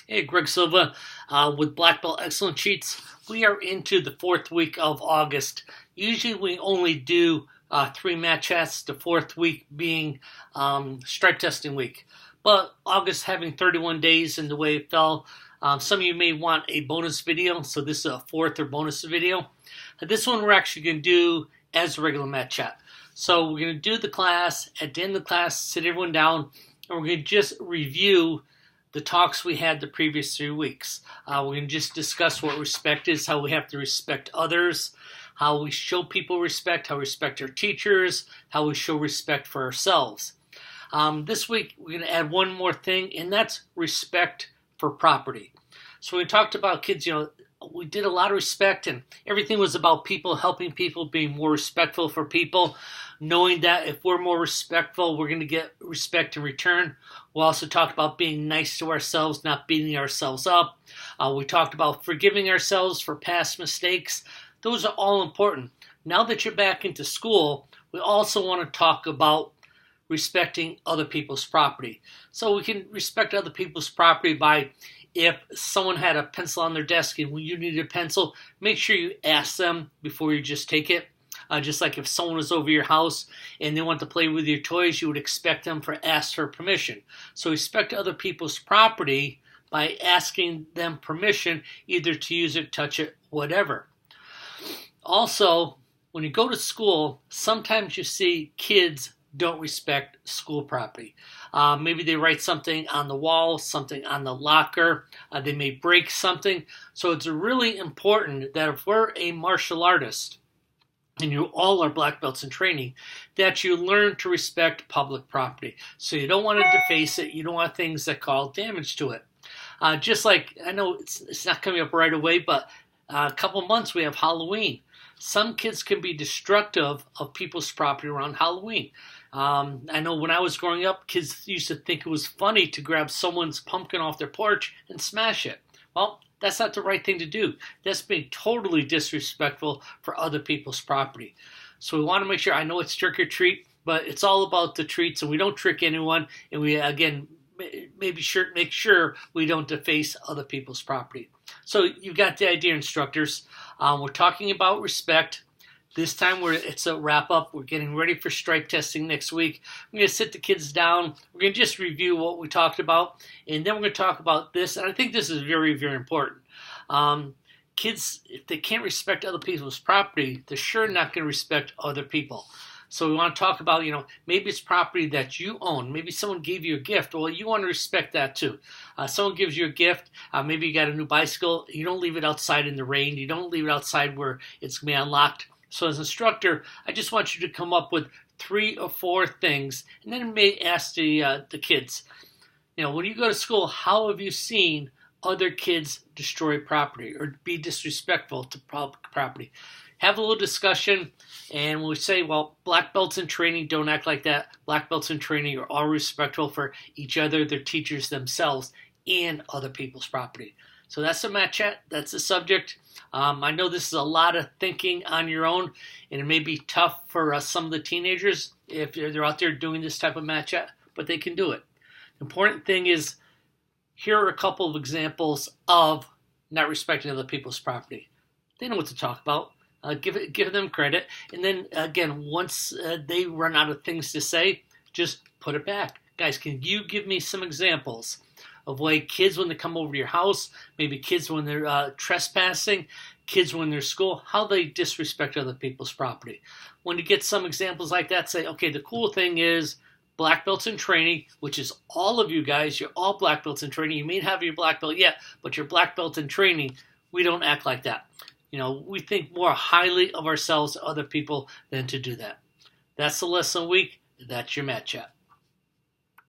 Hey, Greg Silva with Black Belt Excellent Sheets. We are into the fourth week of August. Usually we only do three mat chats, the fourth week being stripe testing week. But August having 31 days and the way it fell, some of you may want a bonus video, so this is a fourth or bonus video. This one we're actually going to do as a regular mat chat. So we're going to do the class. At the end of the class, sit everyone down, and we're going to just review the talks we had the previous 3 weeks. We're going to just discuss what respect is, how we have to respect others, how we show people respect, how we respect our teachers, how we show respect for ourselves. This week, we're going to add one more thing, and that's respect for property. So we talked about kids, we did a lot of respect, and everything was about people, helping people, being more respectful for people, knowing that if we're more respectful, we're going to get respect in return. We also talked about being nice to ourselves, not beating ourselves up. We talked about forgiving ourselves for past mistakes. Those are all important. Now that you're back into school, we also want to talk about respecting other people's property. So we can respect other people's property by, if someone had a pencil on their desk and you needed a pencil, make sure you ask them before you just take it. Just like if someone was over your house and they want to play with your toys, you would expect them to ask for permission. So respect other people's property by asking them permission, either to use it, touch it, whatever. Also, when you go to school, sometimes you see kids don't respect school property. Maybe they write something on the wall, something on the locker. They may break something. So it's really important that if we're a martial artist, and you all are black belts in training, that you learn to respect public property. So you don't want to deface it. You don't want things that cause damage to it. Just like, I know it's not coming up right away, but a couple months we have Halloween. Some kids can be destructive of people's property around Halloween. I know when I was growing up, kids used to think it was funny to grab someone's pumpkin off their porch and smash it. Well, that's not the right thing to do. That's being totally disrespectful for other people's property. So we want to make sure, I know it's trick or treat, but it's all about the treats, and we don't trick anyone, and we, again, make sure we don't deface other people's property. So you've got the idea, instructors. We're talking about respect. This time it's a wrap up. We're getting ready for stripe testing next week. I'm going to sit the kids down. We're going to just review what we talked about, and then we're going to talk about this. And I think this is very, very important. Kids, if they can't respect other people's property, they're sure not going to respect other people. So we want to talk about, maybe it's property that you own. Maybe someone gave you a gift. Well, you want to respect that too. Someone gives you a gift. Maybe you got a new bicycle. You don't leave it outside in the rain. You don't leave it outside where it's going to be unlocked. So as an instructor, I just want you to come up with 3 or 4 things, and then may ask the kids, when you go to school, how have you seen other kids destroy property or be disrespectful to property? Have a little discussion, and when we say, well, black belts in training don't act like that. Black belts in training are all respectful for each other, their teachers themselves, and other people's property. So that's the mat chat. That's the subject. I know this is a lot of thinking on your own, and it may be tough for some of the teenagers if they're out there doing this type of mat chat, but they can do it. The important thing is, here are a couple of examples of not respecting other people's property. They know what to talk about. Give them credit. And then, again, once they run out of things to say, just put it back. Guys, can you give me some examples of way kids, when they come over to your house, maybe kids when they're trespassing, kids when they're in school, how they disrespect other people's property? When you get some examples like that, say, okay, the cool thing is black belts in training, which is all of you guys. You're all black belts in training. You may not have your black belt yet, but you're black belt in training. We don't act like that. We think more highly of ourselves to other people than to do that. That's the lesson week. That's your mat chat.